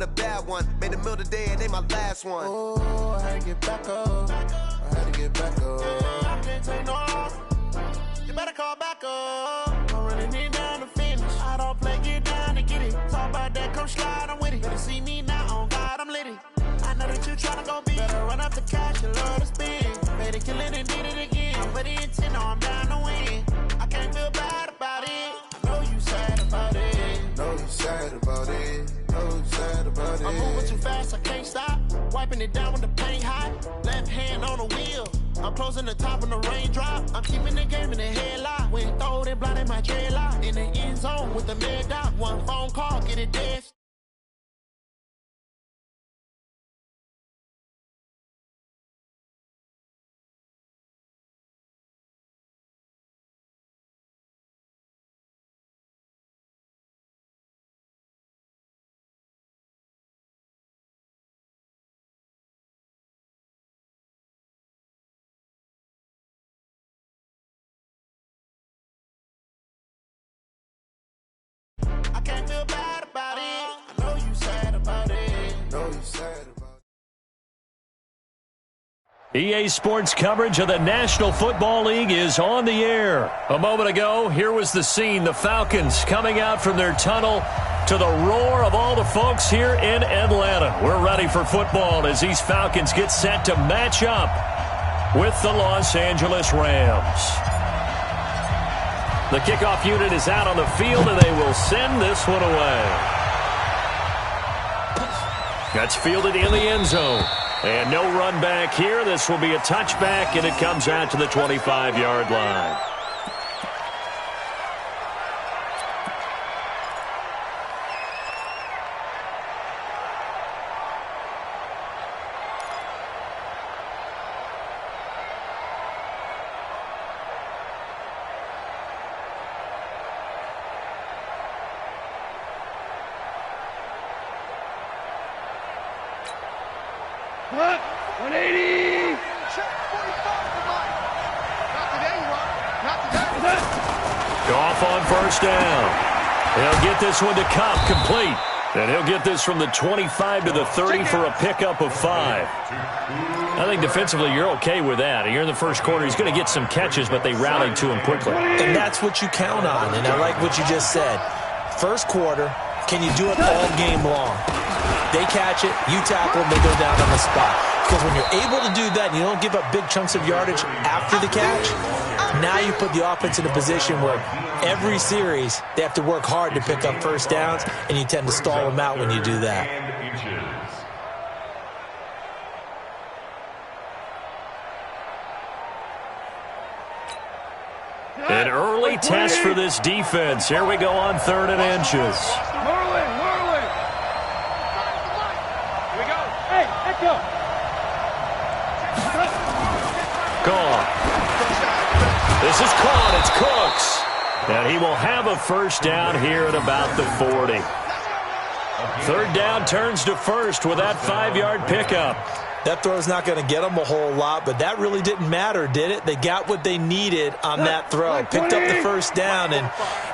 with a bad one. Made a meal today and they my last one. Oh, I had to get back up. I had to get back up. I can't take no off. You better call back up. I'm running it down to finish. I don't play, get down to get it. Talk about that, come slide, I'm with it. Better see me now, on God, I'm litty. I know that you tryna go big. Better run up the cash and love to spend. Made it, kill it, and did it again. I'm with the intent, no, I'm down to win. I can't feel bad about it. I know you sad about it. Know you sad about it. Know you sad about it. I'm moving too fast, I can't stop. Wiping it down with the paint hot. Left hand on the wheel. I'm closing the top when the raindrop. I'm keeping the game in the headlock. When throwed and blinded my dreadlock. In the end zone with the mid dot. One phone call, get it dead. I can't feel bad about it. I know you sad about it. Know you sad about it. EA Sports coverage of the National Football League is on the air. A moment ago, here was the scene. The Falcons coming out from their tunnel to the roar of all the folks here in Atlanta. We're ready for football as these Falcons get set to match up with the Los Angeles Rams. The kickoff unit is out on the field, and they will send this one away. That's fielded in the end zone. And no run back here. This will be a touchback, and it comes out to the 25-yard line. What? 180! Goff on first down. He'll get this one to Cobb complete. And he'll get this from the 25 to the 30 for a pickup of 5. I think defensively you're okay with that. Here in the first quarter, he's going to get some catches, but they rallied to him quickly. And that's what you count on, and I like what you just said. First quarter, can you do it all game long? They catch it, you tackle them, they go down on the spot. Because when you're able to do that and you don't give up big chunks of yardage after the catch, now you put the offense in a position where every series they have to work hard to pick up first downs, and you tend to stall them out when you do that. An early test for this defense. Here we go on 3rd and inches. Whirling! Here we go. Hey, Echo! Gone. This is caught. It's Cooks. And he will have a first down here at about the 40. 3rd down turns to first with that 5-yard pickup. That throw's not going to get them a whole lot, but that really didn't matter, did it? They got what they needed on that throw. Picked up the first down, and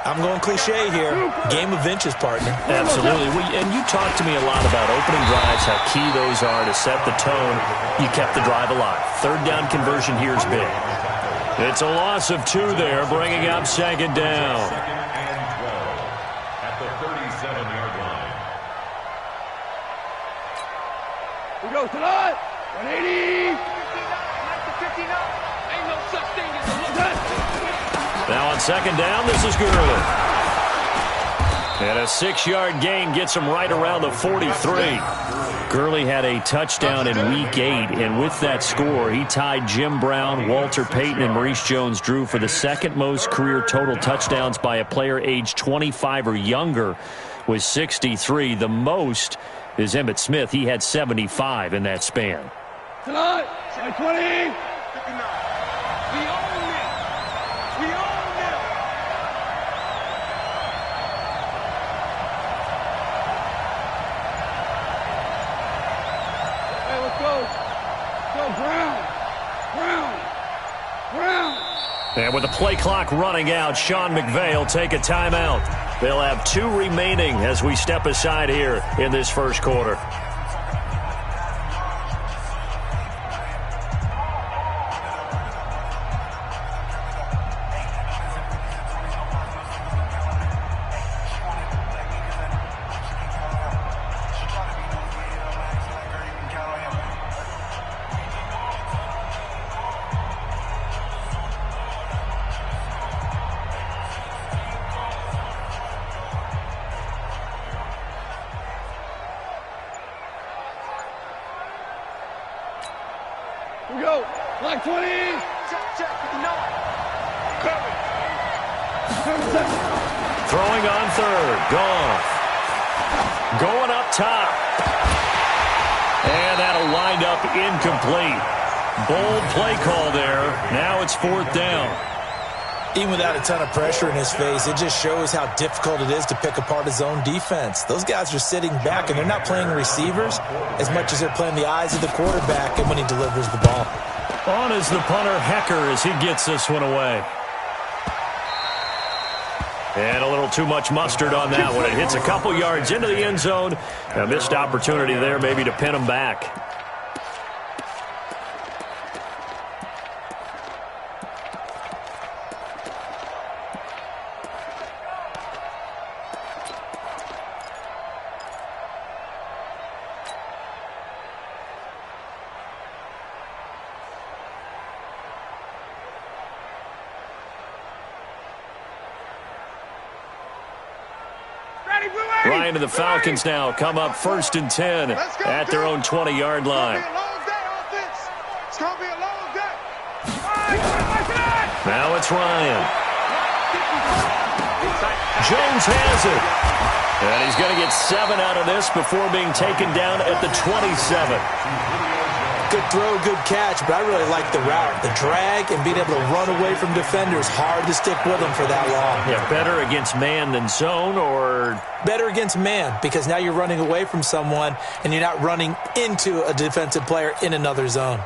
I'm going cliche here, game of inches, partner. Absolutely. And you talked to me a lot about opening drives, how key those are to set the tone. You kept the drive alive. 3rd down conversion here is big. It's a loss of 2 there, bringing up 2nd down. At the 37-yard line. We go to the 180! 59! Ain't no such thing as a look. Now on 2nd down, this is Gurley. And a 6-yard gain gets him right around the 43. Gurley had a touchdown in Week 8, and with that score, he tied Jim Brown, Walter Payton, and Maurice Jones-Drew for the second most career total touchdowns by a player aged 25 or younger with 63. The most is Emmitt Smith. He had 75 in that span. Tonight, 20. We own it. We own it. Hey, let's go. Go, Brown. And with the play clock running out, Sean McVay will take a timeout. They'll have 2 remaining as we step aside here in this first quarter. Here we go. Line 20. Check. Cover. Throwing on third. Gone. Going up top. And that'll wind up incomplete. Bold play call there. Now it's 4th down. Even without a ton of pressure in his face, it just shows how difficult it is to pick apart his own defense. Those guys are sitting back, and they're not playing receivers as much as they're playing the eyes of the quarterback and when he delivers the ball. On is the punter, Hecker, as he gets this one away. And a little too much mustard on that one. It hits a couple yards into the end zone. A missed opportunity there maybe to pin him back. Ryan and the Falcons now come up 1st and 10 at their own 20-yard line. It's going to be a long day. Now it's Ryan. Jones has it. And he's going to get 7 out of this before being taken down at the 27. Good throw, good catch, but I really like the route. The drag and being able to run away from defenders, hard to stick with them for that long. Yeah, better against man than zone, or? Better against man, because now you're running away from someone and you're not running into a defensive player in another zone.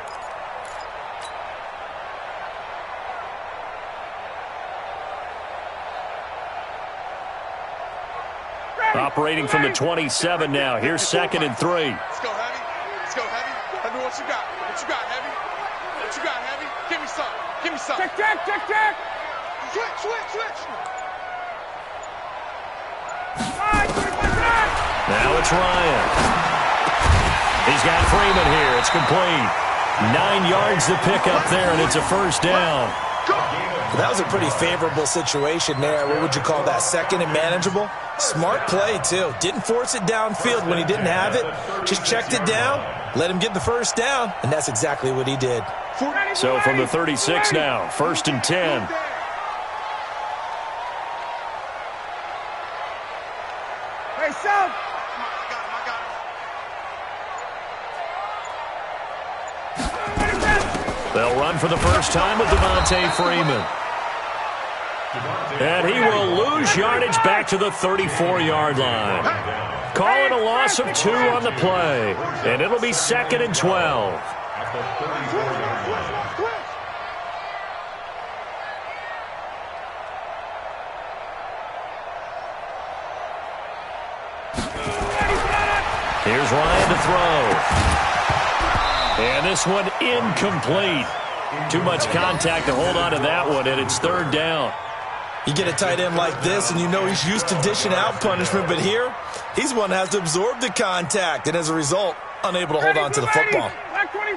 Operating from the 27 now. Here's 2nd and 3. Let's go, Heavy. Let's go, Heavy. Heavy, what you got? What you got, Heavy? What you got, Heavy? Give me some. Give me some. Check. Switch. Now it's Ryan. He's got Freeman here. It's complete. 9 yards to pick up there, and it's a 1st down. That was a pretty favorable situation there. What would you call that? 2nd and manageable? Smart play, too. Didn't force it downfield when he didn't have it. Just checked it down, let him get the 1st down, and that's exactly what he did. So from the 36 now, 1st and 10. Hey, son. They'll run for the first time with Devontae Freeman. And he will lose yardage back to the 34-yard line. Calling a loss of 2 on the play. And it'll be 2nd and 12. Here's Ryan to throw. And this one incomplete. Too much contact to hold on to that one, and it's 3rd down. You get a tight end like this, and you know he's used to dishing out punishment, but here, he's one that has to absorb the contact, and as a result, unable to hold on to the football.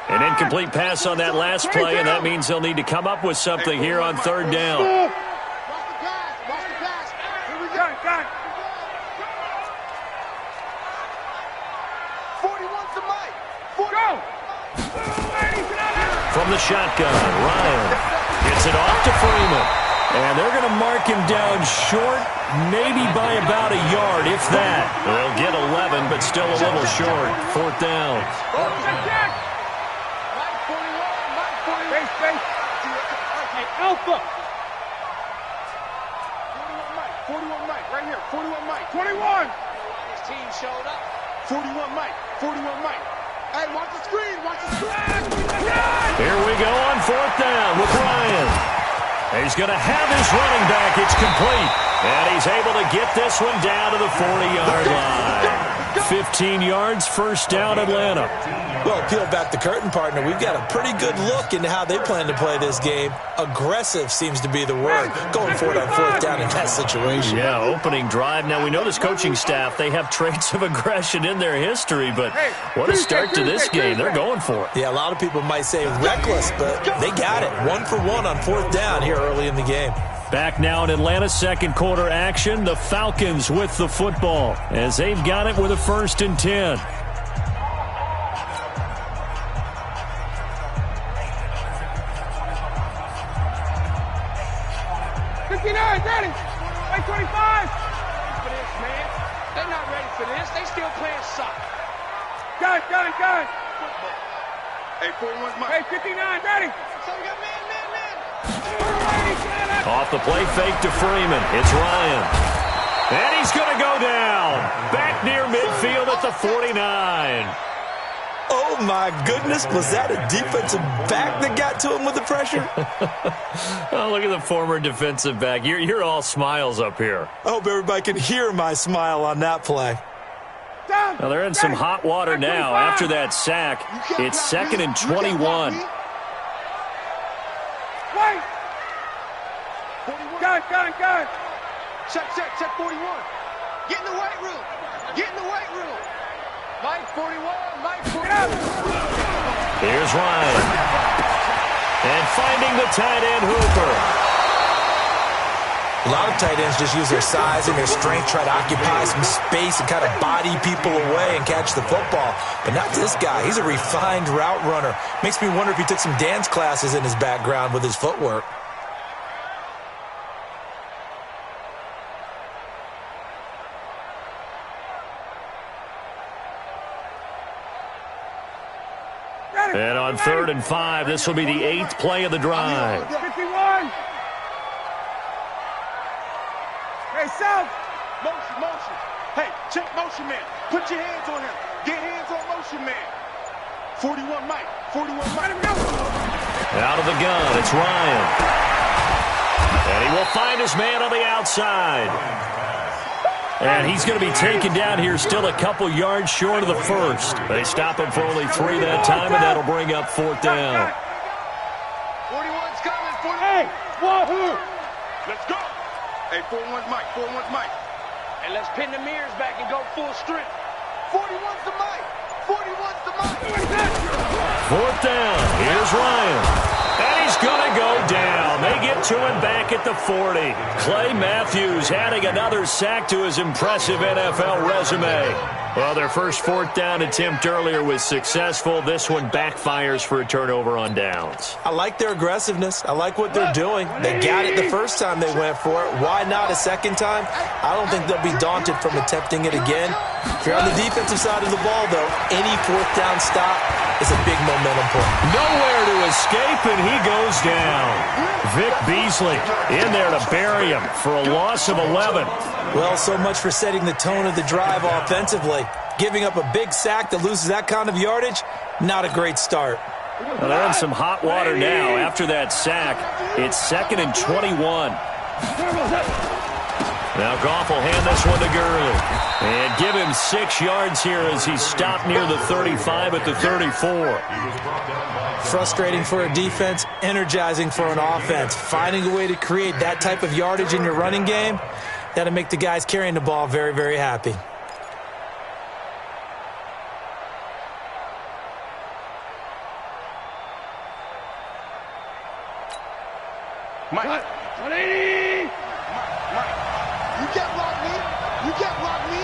An incomplete pass on that last play, and that means they'll need to come up with something here on 3rd down. From the shotgun, Ryan gets it off to Freeman. And they're going to mark him down short, maybe by about a yard, if that. They'll get 11, but still a little short. 4th down. Alpha. 41 Mike, right here. 41 Mike. 21. His team showed up. 41 Mike. 41 Mike. Hey, watch the screen. Watch the screen. Here we go on 4th down with Ryan. He's going to have his running back. It's complete. And he's able to get this one down to the 40-yard line. 15 yards, first down, Atlanta. Well, peel back the curtain, partner. We've got a pretty good look into how they plan to play this game. Aggressive seems to be the word, going for it on fourth down in that situation. Yeah, opening drive. Now, we know this coaching staff, they have traits of aggression in their history, but what a start to this game. They're going for it. Yeah, a lot of people might say reckless, but they got it. 1 for 1 on fourth down here early in the game. Back now in Atlanta, second quarter action. The Falcons with the football as they've got it with a 1st and 10. Ready? 25. For this, man. They're not ready for this. They still playing soccer. Gun. Football. Hey, 41's mine. Hey, 59, ready. So we got man. Off the play fake to Freeman. It's Ryan. And he's going to go down. Back near midfield at the 49. Oh, my goodness. Was that a defensive back that got to him with the pressure? Oh, look at the former defensive back. You're all smiles up here. I hope everybody can hear my smile on that play. Now, they're in some hot water now after that sack. It's 2nd and 21. Wait! Gun. Check 41. Get in the weight room. Mike 41. Here's Ryan. And finding the tight end, Hooper. A lot of tight ends just use their size and their strength, try to occupy some space and kind of body people away and catch the football. But not this guy. He's a refined route runner. Makes me wonder if he took some dance classes in his background with his footwork. And on 3rd and 5, this will be the 8th play of the drive. 51. Hey, South. Motion. Hey, check motion man. Put your hands on him. Get hands on motion man. 41 Mike. Out of the gun, it's Ryan. And he will find his man on the outside. And he's going to be taken down here still a couple yards short of the first. They stop him for only 3 that time, and that'll bring up 4th down. 41's coming. 40. Hey, wahoo! Let's go. Hey, 41's Mike. And let's pin the mirrors back and go full strength. 41's the Mike. 4th down. Here's Ryan. And he's going to go down. They get to him back at the 40. Clay Matthews adding another sack to his impressive NFL resume. Well, their first 4th down attempt earlier was successful. This one backfires for a turnover on downs. I like their aggressiveness. I like what they're doing. They got it the first time they went for it. Why not a second time? I don't think they'll be daunted from attempting it again. If you're on the defensive side of the ball, though, any 4th down stop is a big momentum point. Nowhere to escape, and he goes down. Vic Beasley in there to bury him for a loss of 11. Well, so much for setting the tone of the drive offensively. Giving up a big sack that loses that kind of yardage, not a great start. Well, they're in some hot water now after that sack. It's 2nd and 21. Now Goff will hand this one to Gurley. And give him 6 yards here as he's stopped near the 35 at the 34. Frustrating for a defense, energizing for an offense. Finding a way to create that type of yardage in your running game, that'll make the guys carrying the ball very, very happy. Mike. 180. Mike. You can't block me. You can't block me.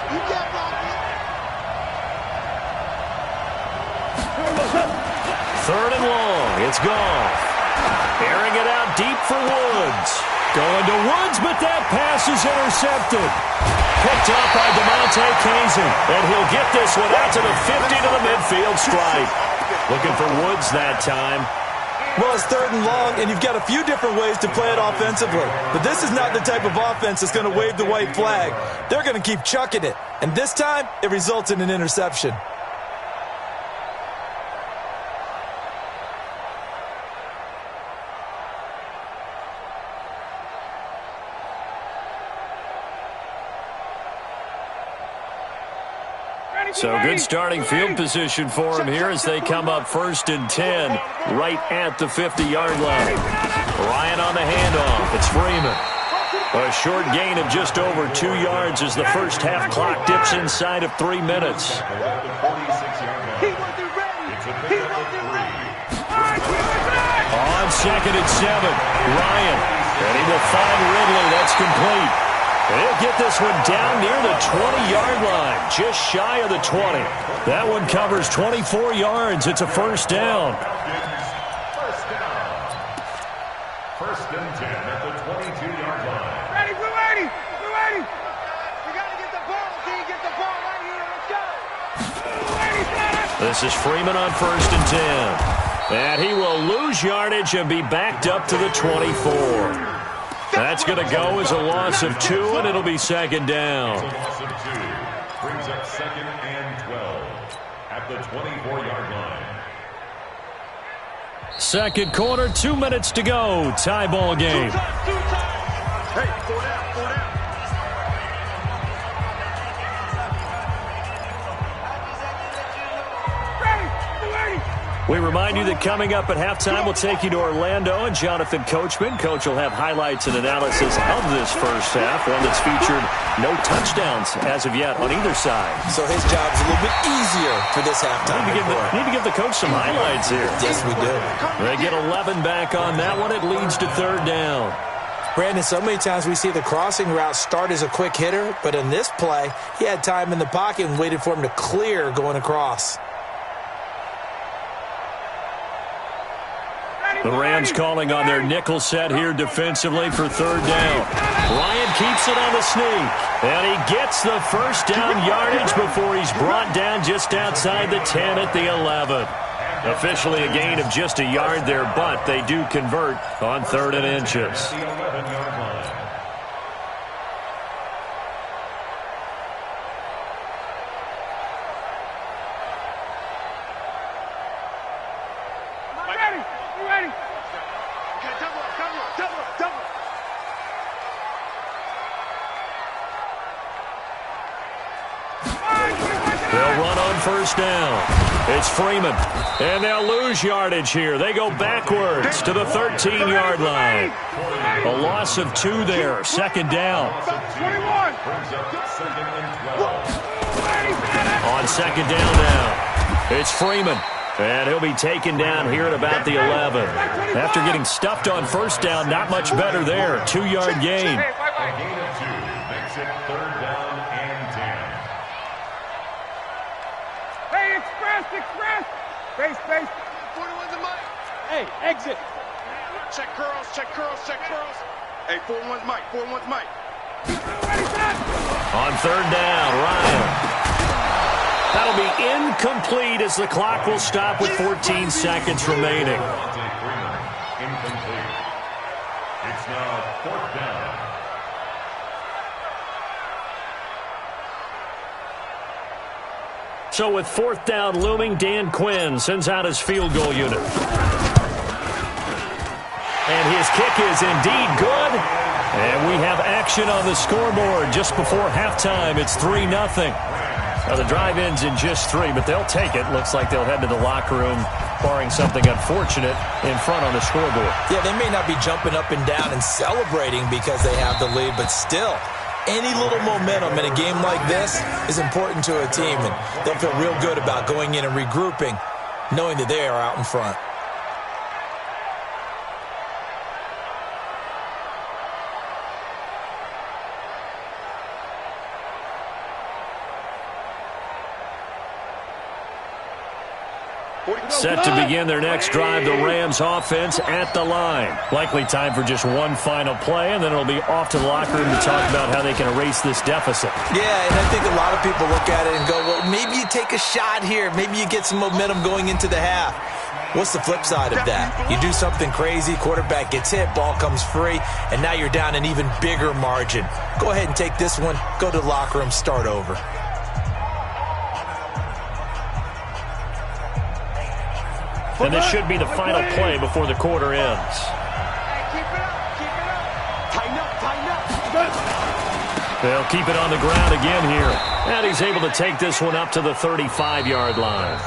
You can't block me. 3rd and long. It's Goff. Airing it out deep for Woods. Going to Woods, but that pass is intercepted. Picked up by DeMonte Kazin. And he'll get this one out to the 50 to the midfield stripe. Looking for Woods that time. Well, it's 3rd and long, and you've got a few different ways to play it offensively. But this is not the type of offense that's going to wave the white flag. They're going to keep chucking it. And this time, it results in an interception. So good starting field position for him here as they come up 1st and 10 right at the 50-yard line. Ryan on the handoff. It's Freeman. A short gain of just over 2 yards as the first half clock dips inside of 3 minutes. He wasn't ready. He wasn't ready. On 2nd and 7, Ryan. And he will find Ridley. That's complete. And he'll get this one down near the 20-yard line, just shy of the 20. That one covers 24 yards. It's a first down. First and 10 at the 22-yard line. Ready, we're ready. We're ready. We got to get the ball. Can you get the ball right here? Let's go. We're ready, son. This is Freeman on 1st and 10. And he will lose yardage and be backed up to the 24. That's going to go as a loss of 2, and it'll be 2nd down. It's a loss of 2. Brings up 2nd and 12 at the 24-yard line. Second quarter, 2 minutes to go. Tie ball game. Hey, 4 down, 4 down. We remind you that coming up at halftime, we'll take you to Orlando and Jonathan Coachman. Coach will have highlights and analysis of this first half, one that's featured no touchdowns as of yet on either side. So his job's a little bit easier for this halftime. Need to give the coach some highlights here. Yes, we do. They get 11 back on that one. It leads to 3rd down. Brandon, so many times we see the crossing route start as a quick hitter, but in this play, he had time in the pocket and waited for him to clear going across. The Rams calling on their nickel set here defensively for 3rd down. Ryan keeps it on the sneak. And he gets the first down yardage before he's brought down just outside the 10 at the 11. Officially a gain of just a yard there, but they do convert on 3rd and inches. The 11-yard line. Ready. Okay, double up. They'll run on 1st down. It's Freeman. And they'll lose yardage here. They go backwards to the 13-yard line. A loss of 2 there. 2nd down. 21. On 2nd down now. It's Freeman. And he'll be taken down here at about the 11. After getting stuffed on 1st down, not much better there. 2-yard gain. A gain of 2 makes it 3rd down and 10. Hey, express. Space. 41's a Mike. Hey, exit. Check curls. Hey, 41's Mike. On 3rd down, Ryan. That'll be incomplete as the clock will stop with 14 seconds remaining. Incomplete. It's now 4th down. So with 4th down looming, Dan Quinn sends out his field goal unit. And his kick is indeed good. And we have action on the scoreboard just before halftime. It's 3-0. Now, the drive ends in just 3, but they'll take it. Looks like they'll head to the locker room, barring something unfortunate, in front on the scoreboard. Yeah, they may not be jumping up and down and celebrating because they have the lead, but still, any little momentum in a game like this is important to a team, and they'll feel real good about going in and regrouping, knowing that they are out in front. Set to begin their next drive, the Rams offense at the line. Likely time for just one final play, and then it'll be off to the locker room to talk about how they can erase this deficit. Yeah, and I think a lot of people look at it and go, well, maybe you take a shot here. Maybe you get some momentum going into the half. What's the flip side of that? You do something crazy, quarterback gets hit, ball comes free, and now you're down an even bigger margin. Go ahead and take this one, go to the locker room, start over. And this should be the final play before the quarter ends. Keep it up. Tighten up. They'll keep it on the ground again here. And he's able to take this one up to the 35-yard line.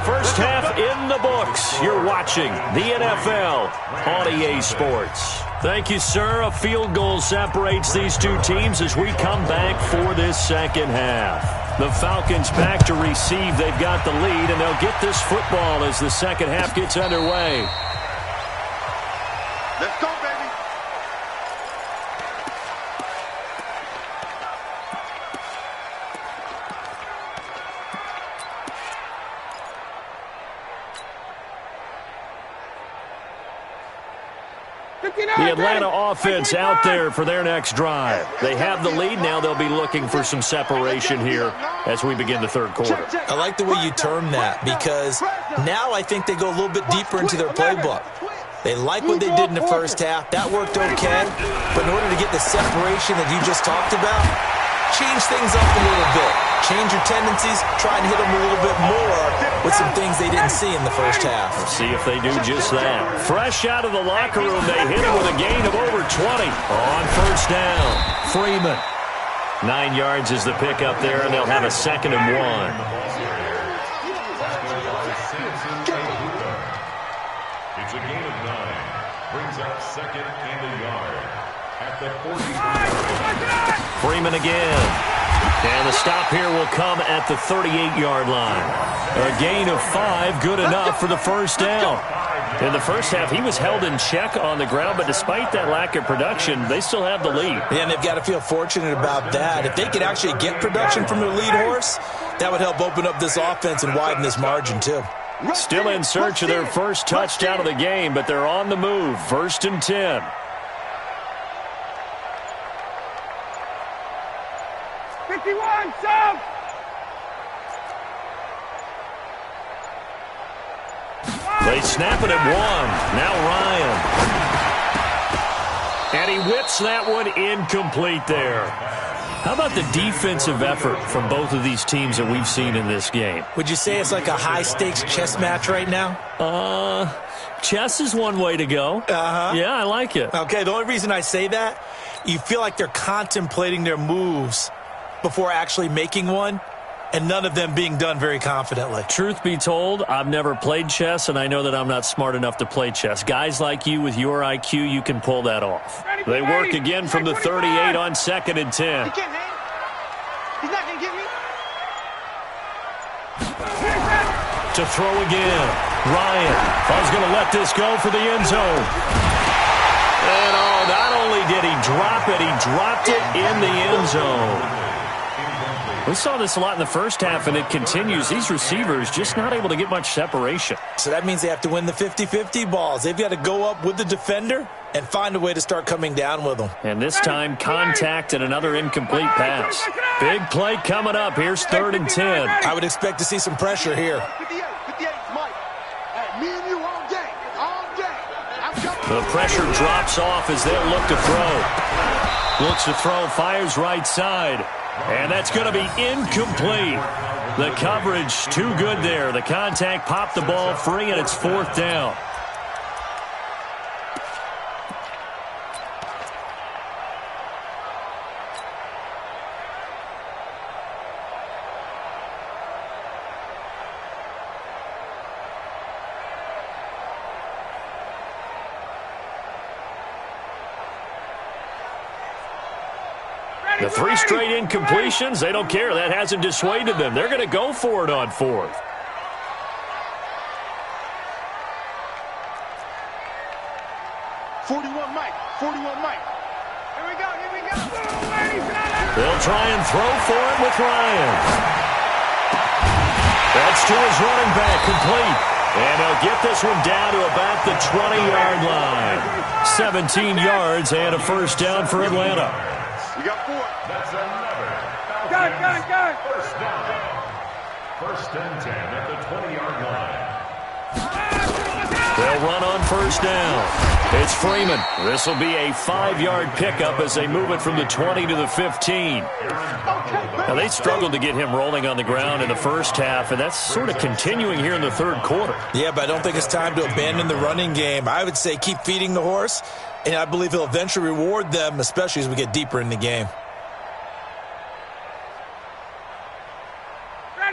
First half in the books. You're watching the NFL on EA Sports. Thank you, sir. A field goal separates these two teams as we come back for this second half. The Falcons back to receive. They've got the lead, and they'll get this football as the second half gets underway. Let's go, baby. The Atlanta offense out there for their next drive. They have the lead. Now they'll be looking for some separation here as we begin the third quarter. I like the way you term that because now I think they go a little bit deeper into their playbook. They like what they did in the first half. That worked okay. But in order to get the separation that you just talked about, change things up a little bit. Change your tendencies. Try and hit them a little bit more with some things they didn't see in the first half. Let's see if they do just that. Fresh out of the locker room, they hit him with a gain of over 20 on first down. Freeman. 9 yards is the pickup there, and they'll have a 2nd and 1. It's a gain of 9. Brings up 2nd and a yard at the 43. Freeman again. And the stop here will come at the 38-yard line. A gain of 5, good enough for the first down. In the first half, he was held in check on the ground, but despite that lack of production, they still have the lead. Yeah, and they've got to feel fortunate about that. If they could actually get production from their lead horse, that would help open up this offense and widen this margin, too. Still in search of their first touchdown of the game, but they're on the move. 1st and 10. They snap it at 1. Now Ryan. And he whips that one incomplete there. How about the defensive effort from both of these teams that we've seen in this game? Would you say it's like a high-stakes chess match right now? Chess is one way to go. Uh-huh. Yeah, I like it. Okay, the only reason I say that, you feel like they're contemplating their moves before actually making one, and none of them being done very confidently. Truth be told, I've never played chess, and I know that I'm not smart enough to play chess. Guys like you with your IQ, you can pull that off. They work again from the 38 on 2nd and 10. He can't, man. He's not going to get me. To throw again. Ryan is going to let this go for the end zone. And not only did he drop it, he dropped it in the end zone. We saw this a lot in the first half, and it continues. These receivers just not able to get much separation. So that means they have to win the 50-50 balls. They've got to go up with the defender and find a way to start coming down with them. And this time, contact and another incomplete pass. Big play coming up. Here's 3rd and 10. I would expect to see some pressure here. 58 is Mike. Hey, me and you all day. All day. The pressure drops off as they'll look to throw. Looks to throw, fires right side. And that's going to be incomplete. The coverage too good there. The contact popped the ball free, and it's 4th down. The 3 straight incompletions, they don't care. That hasn't dissuaded them. They're going to go for it on 4th. Mike. 41 Mike. Here we go. They'll try and throw for it with Ryan. That's to his running back, complete. And they'll get this one down to about the 20-yard line. 17 yards and a first down for Atlanta. We got 4. That's another. Gun. First down. 1st and 10 at the 20-yard line. They'll run on first down. It's Freeman. This will be a 5-yard pickup as they move it from the 20 to the 15. Now, they struggled to get him rolling on the ground in the first half, and that's sort of continuing here in the 3rd quarter. Yeah, but I don't think it's time to abandon the running game. I would say keep feeding the horse, and I believe he'll eventually reward them, especially as we get deeper in the game.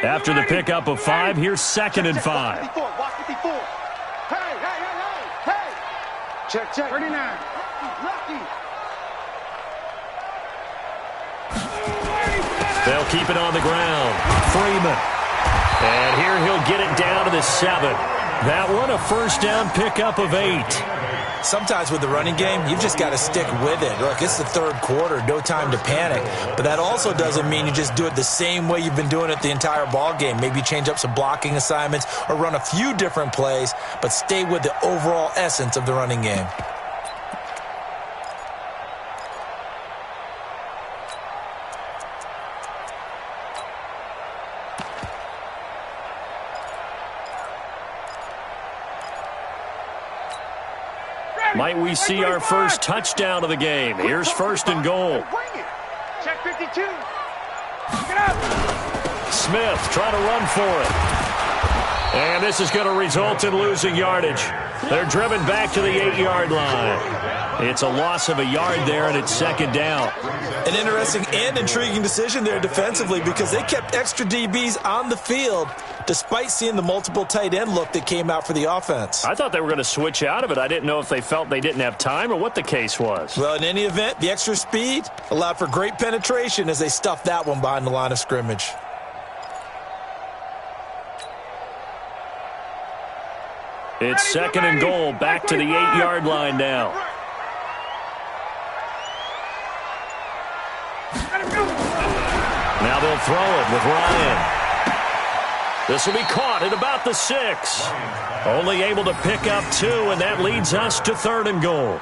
After the pickup of 5, here's 2nd and 5. 54, watch 54. Hey. Check. 39. Lucky. They'll keep it on the ground. Freeman. And here he'll get it down to the 7. That one, a first down pickup of 8. Sometimes with the running game, you've just got to stick with it. Look, it's the third quarter, no time to panic. But that also doesn't mean you just do it the same way you've been doing it the entire ball game. Maybe change up some blocking assignments or run a few different plays, but stay with the overall essence of the running game. Might we see our first touchdown of the game? Here's 1st and goal. Check 52. Get up. Smith trying to run for it. And this is going to result in losing yardage. They're driven back to the 8-yard line. It's a loss of a yard there, and it's 2nd down. An interesting and intriguing decision there defensively because they kept extra DBs on the field despite seeing the multiple tight end look that came out for the offense. I thought they were going to switch out of it. I didn't know if they felt they didn't have time or what the case was. Well, in any event, the extra speed allowed for great penetration as they stuffed that one behind the line of scrimmage. It's 2nd and goal, back to the 8-yard line now. Now they'll throw it with Ryan. This will be caught at about the 6. Only able to pick up 2, and that leads us to 3rd and goal.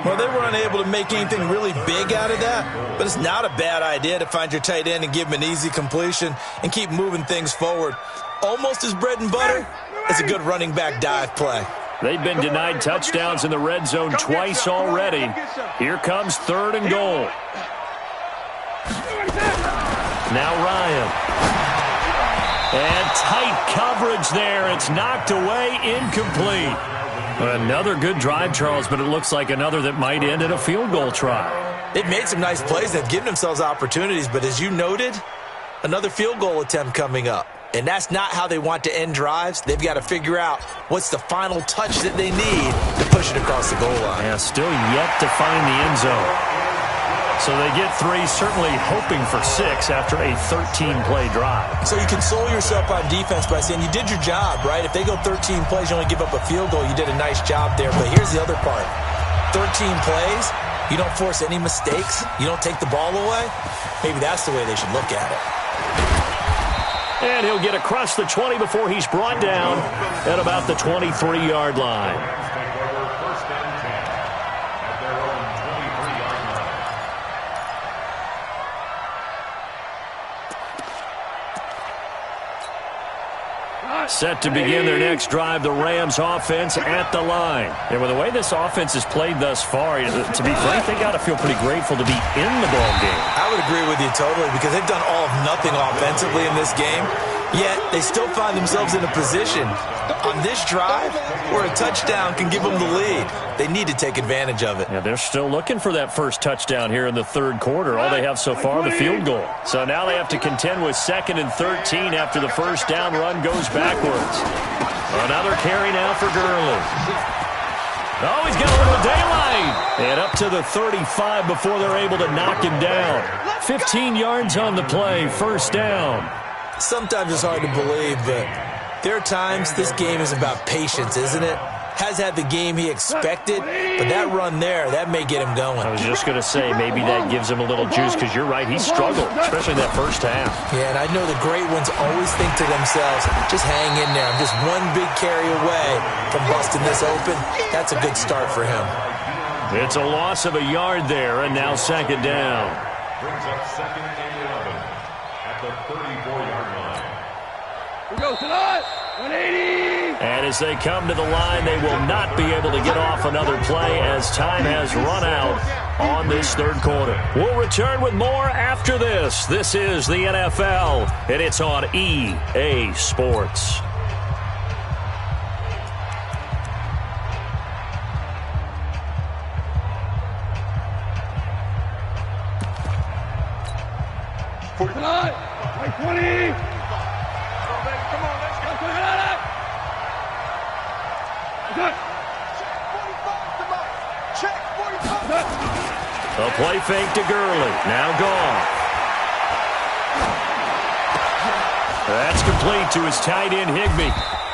Well, they were unable to make anything really big out of that, but it's not a bad idea to find your tight end and give him an easy completion and keep moving things forward. Almost as bread and butter as a good running back dive play. They've been denied touchdowns in the red zone twice already. Here comes 3rd and goal. Now Ryan. And tight coverage there. It's knocked away, incomplete. Another good drive, Charles, but it looks like another that might end in a field goal try. They've made some nice plays. They've given themselves opportunities, but as you noted, another field goal attempt coming up. And that's not how they want to end drives. They've got to figure out what's the final touch that they need to push it across the goal line. Yeah, still yet to find the end zone. So they get 3, certainly hoping for 6 after a 13-play drive. So you console yourself on defense by saying you did your job, right? If they go 13 plays, you only give up a field goal, you did a nice job there. But here's the other part. 13 plays, you don't force any mistakes, you don't take the ball away. Maybe that's the way they should look at it. And he'll get across the 20 before he's brought down at about the 23-yard line. Set to begin their next drive, the Rams offense at the line. And with the way this offense has played thus far, to be frank, they got to feel pretty grateful to be in the ball game. I would agree with you totally because they've done all of nothing offensively in this game, yet they still find themselves in a position on this drive where a touchdown can give them the lead. They need to take advantage of it. Yeah, they're still looking for that first touchdown here in the 3rd quarter. All they have so far, the field goal. So now they have to contend with 2nd and 13 after the first down run goes backwards. Another carry now for Gurley. Oh, he's got a little daylight. And up to the 35 before they're able to knock him down. 15 yards on the play, first down. Sometimes it's hard to believe, but there are times this game is about patience, isn't it? Has had the game he expected, but that run there, that may get him going. I was just going to say, maybe that gives him a little juice because you're right, he struggled, especially that first half. Yeah, and I know the great ones always think to themselves, just hang in there. I'm just one big carry away from busting this open. That's a good start for him. It's a loss of a yard there, and now 2nd down. Brings up 2nd and 11 at the 34-yard line. We go tonight. 180. And as they come to the line, they will not be able to get off another play as time has run out on this 3rd quarter. We'll return with more after this. This is the NFL, and it's on EA Sports. Tonight. 20. Come on, let's go. Check 45. A play fake to Gurley. Now gone. That's complete to his tight end, Higbee.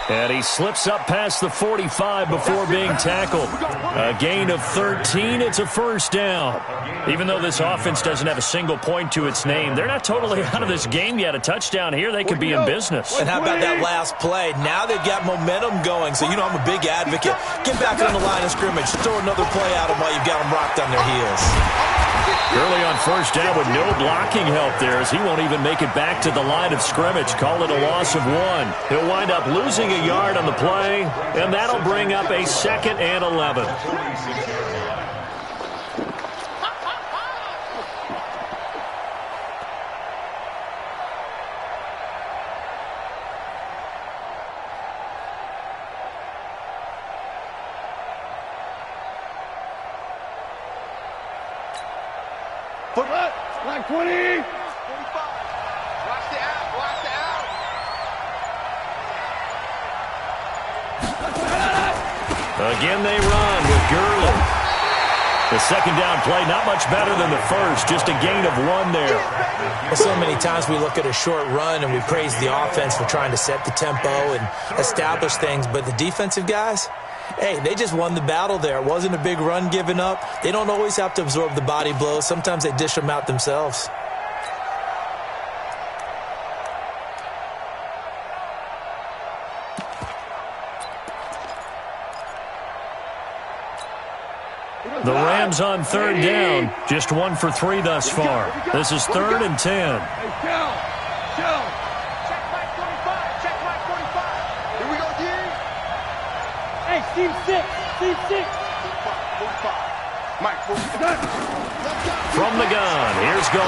And he slips up past the 45 before being tackled. A gain of 13. It's a first down. Even though this offense doesn't have a single point to its name, they're not totally out of this game yet. A touchdown here, they could be in business. And how about that last play? Now they've got momentum going. So, you know, I'm a big advocate. Get back on the line of scrimmage. Throw another play at them while you've got them rocked on their heels. Early on first down with no blocking help there as he won't even make it back to the line of scrimmage. Call it a loss of 1. He'll wind up losing a yard on the play, and that'll bring up a 2nd and 11. Like 20. 45. Watch the out. Watch the out. Again they run with Gurley. The second down play, not much better than the first. Just a gain of 1 there. Well, so many times we look at a short run and we praise the offense for trying to set the tempo and establish things. But the defensive guys, hey, they just won the battle there. It wasn't a big run given up. They don't always have to absorb the body blows. Sometimes they dish them out themselves. The Rams on third down. Just 1 for 3 thus far. This is 3rd and 10. Hey, Joe. Check Mike 45. Check Mike 45. Here we go, D. Hey, Steve 6. Steve 6. 45. Mike 45. From the gun, here's Gall.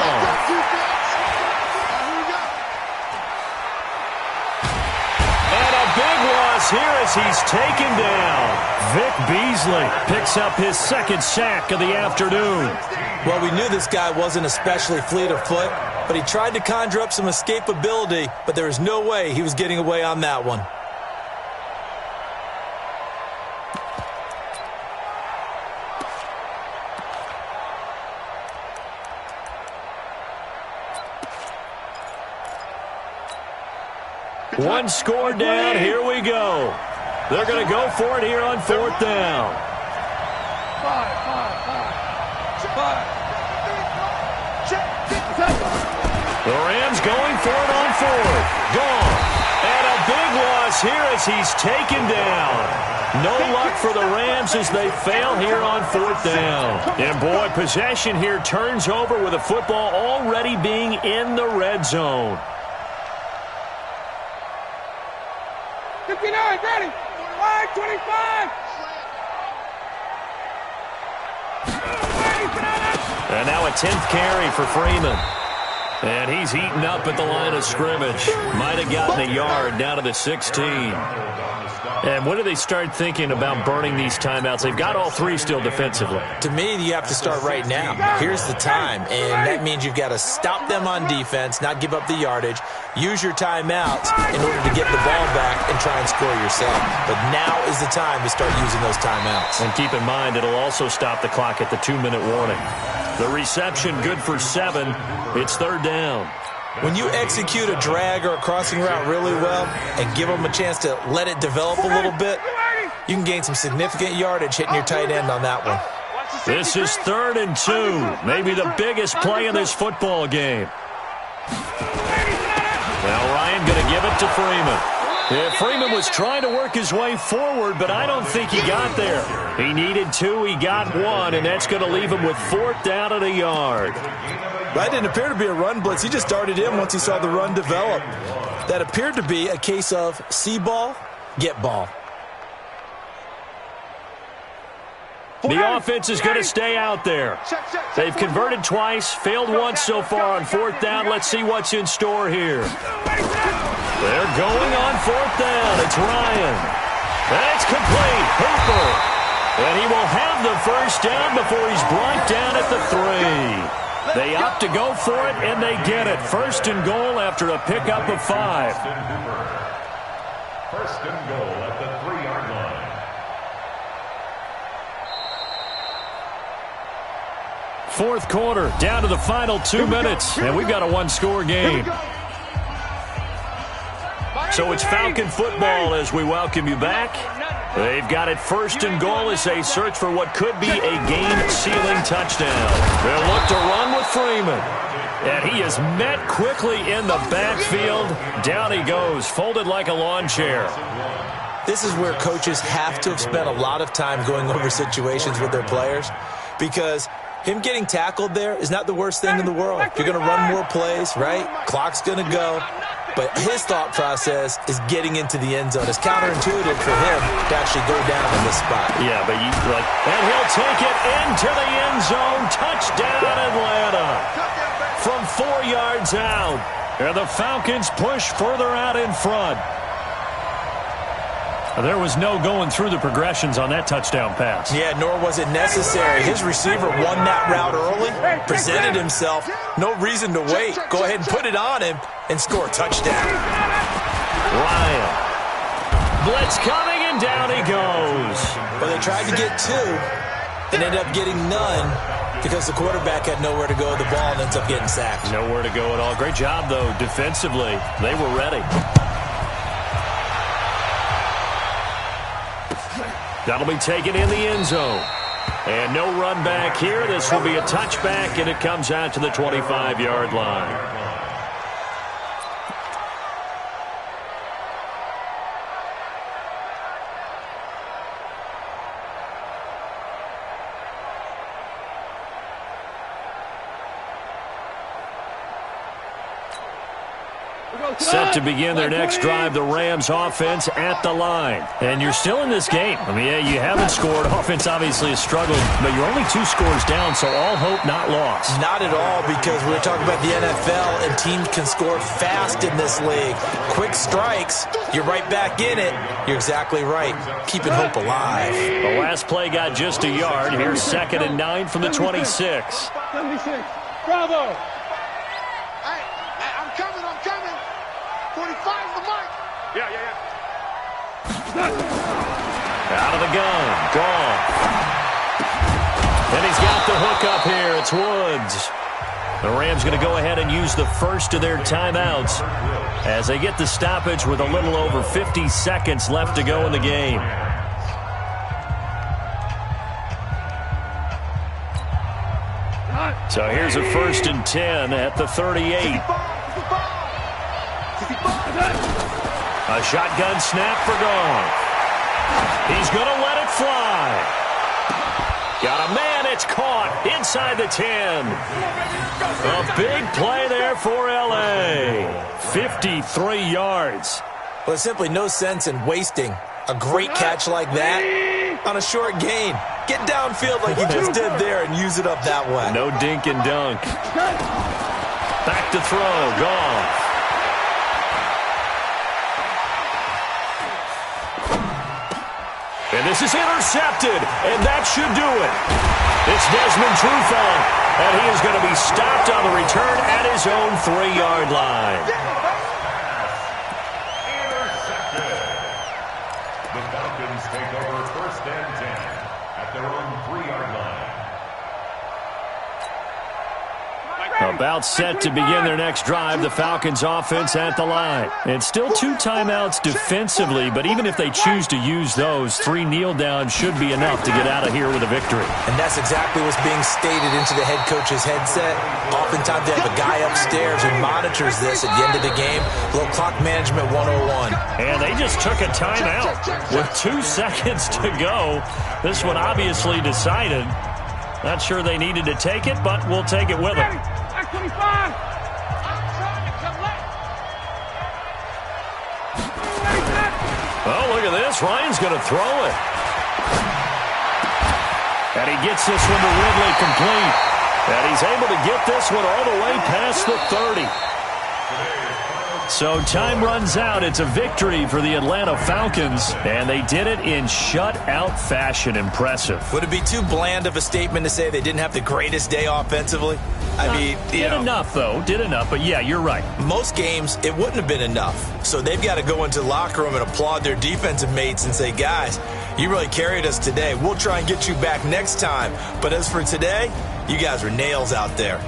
And a big loss here as he's taken down. Vic Beasley picks up his 2nd sack of the afternoon. Well, we knew this guy wasn't especially fleet of foot, but he tried to conjure up some escapability, but there was no way he was getting away on that one. One score down, here we go. They're going to go for it here on 4th down. 5. The Rams going for it on 4th. Gone. And a big loss here as he's taken down. No luck for the Rams as they fail here on 4th down. And boy, possession here turns over with the football already being in the red zone. 59, ready. 25. And now a 10th carry for Freeman. And he's eaten up at the line of scrimmage. Might have gotten a yard down to the 16. And when do they start thinking about burning these timeouts? They've got all 3 still defensively. To me, you have to start right now. Here's the time, and that means you've got to stop them on defense, not give up the yardage, use your timeouts in order to get the ball back and try and score yourself. But now is the time to start using those timeouts. And keep in mind, it'll also stop the clock at the 2-minute warning. The reception good for 7. It's 3rd down. When you execute a drag or a crossing route really well and give them a chance to let it develop a little bit, you can gain some significant yardage hitting your tight end on that one. This is 3rd and 2. Maybe the biggest play in this football game. Now Ryan going to give it to Freeman. Yeah, Freeman was trying to work his way forward, but I don't think he got there. He needed 2, he got 1, and that's going to leave him with 4th down at a yard. That didn't appear to be a run blitz. He just darted in once he saw the run develop. That appeared to be a case of see ball, get ball. The offense is going to stay out there. They've converted twice, failed once so far on 4th down. Let's see what's in store here. They're going on 4th down. It's Ryan. That's complete. Hooper. And he will have the first down before he's brought down at the 3. They opt to go for it, and they get it. 1st and goal after a pickup of 5. First and goal at the 3-yard line. Fourth quarter, down to the final 2 minutes, and we've got a one-score game. So it's Falcon football as we welcome you back. They've got it first and goal as they search for what could be a game-sealing touchdown. They'll look to run with Freeman. And he is met quickly in the backfield. Down he goes, folded like a lawn chair. This is where coaches have to have spent a lot of time going over situations with their players, because him getting tackled there is not the worst thing in the world. You're going to run more plays, right? Clock's going to go. But his thought process is getting into the end zone. It's counterintuitive for him to actually go down in this spot. Yeah, but and he'll take it into the end zone. Touchdown, Atlanta. From 4 yards out. And the Falcons push further out in front. There was no going through the progressions on that touchdown pass. Yeah, nor was it necessary. His receiver won that route early, presented himself. No reason to wait. Go ahead and put it on him and score a touchdown. Ryan. Blitz coming, and down he goes. Well, they tried to get 2 and ended up getting none because the quarterback had nowhere to go with the ball and ends up getting sacked. Nowhere to go at all. Great job, though, defensively. They were ready. That'll be taken in the end zone. And no run back here. This will be a touchback, and it comes out to the 25-yard line. Set to begin their next drive, the Rams offense at the line. And you're still in this game. I mean, yeah, you haven't scored. Offense obviously has struggled, but you're only 2 scores down, so all hope not lost. Not at all, because we were talking about the NFL, and teams can score fast in this league. Quick strikes, you're right back in it. You're exactly right. Keeping hope alive. The last play got just a yard. Here's 2nd and 9 from the 26. 76. Bravo. I'm coming. 45 the mark. Yeah. Out of the gun. Gone. And he's got the hook up here. It's Woods. The Rams going to go ahead and use the first of their timeouts as they get the stoppage with a little over 50 seconds left to go in the game. So here's a 1st and 10 at the 38. A shotgun snap for Goff. He's going to let it fly. Got a man. It's caught inside the 10. A big play there for L.A. 53 yards. Well, there's simply no sense in wasting a great catch like that on a short gain. Get downfield like you just did there and use it up that way. No dink and dunk. Back to throw. Goff. And this is intercepted, and that should do it. It's Desmond Trufant, and he is going to be stopped on the return at his own 3-yard line. Intercepted. The Falcons take over 1st and 10 at their own 3-yard line. About set to begin their next drive, the Falcons offense at the line. And still 2 timeouts defensively, but even if they choose to use those, 3 kneel downs should be enough to get out of here with a victory. And that's exactly what's being stated into the head coach's headset. Oftentimes they have a guy upstairs who monitors this at the end of the game. A little clock management 101. And they just took a timeout with 2 seconds to go. This one obviously decided. Not sure they needed to take it, but we'll take it with them. 25. Oh, look at this. Ryan's going to throw it. And he gets this one to Ridley complete. And he's able to get this one all the way past the 30. Today's final So time runs out. It's a victory for the Atlanta Falcons, and they did it in shutout fashion. Impressive. Would it be too bland of a statement to say they didn't have the greatest day offensively? I mean, did enough, though. Did enough, but yeah, you're right. Most games, it wouldn't have been enough. So they've got to go into the locker room and applaud their defensive mates and say, guys, you really carried us today. We'll try and get you back next time. But as for today, you guys were nails out there.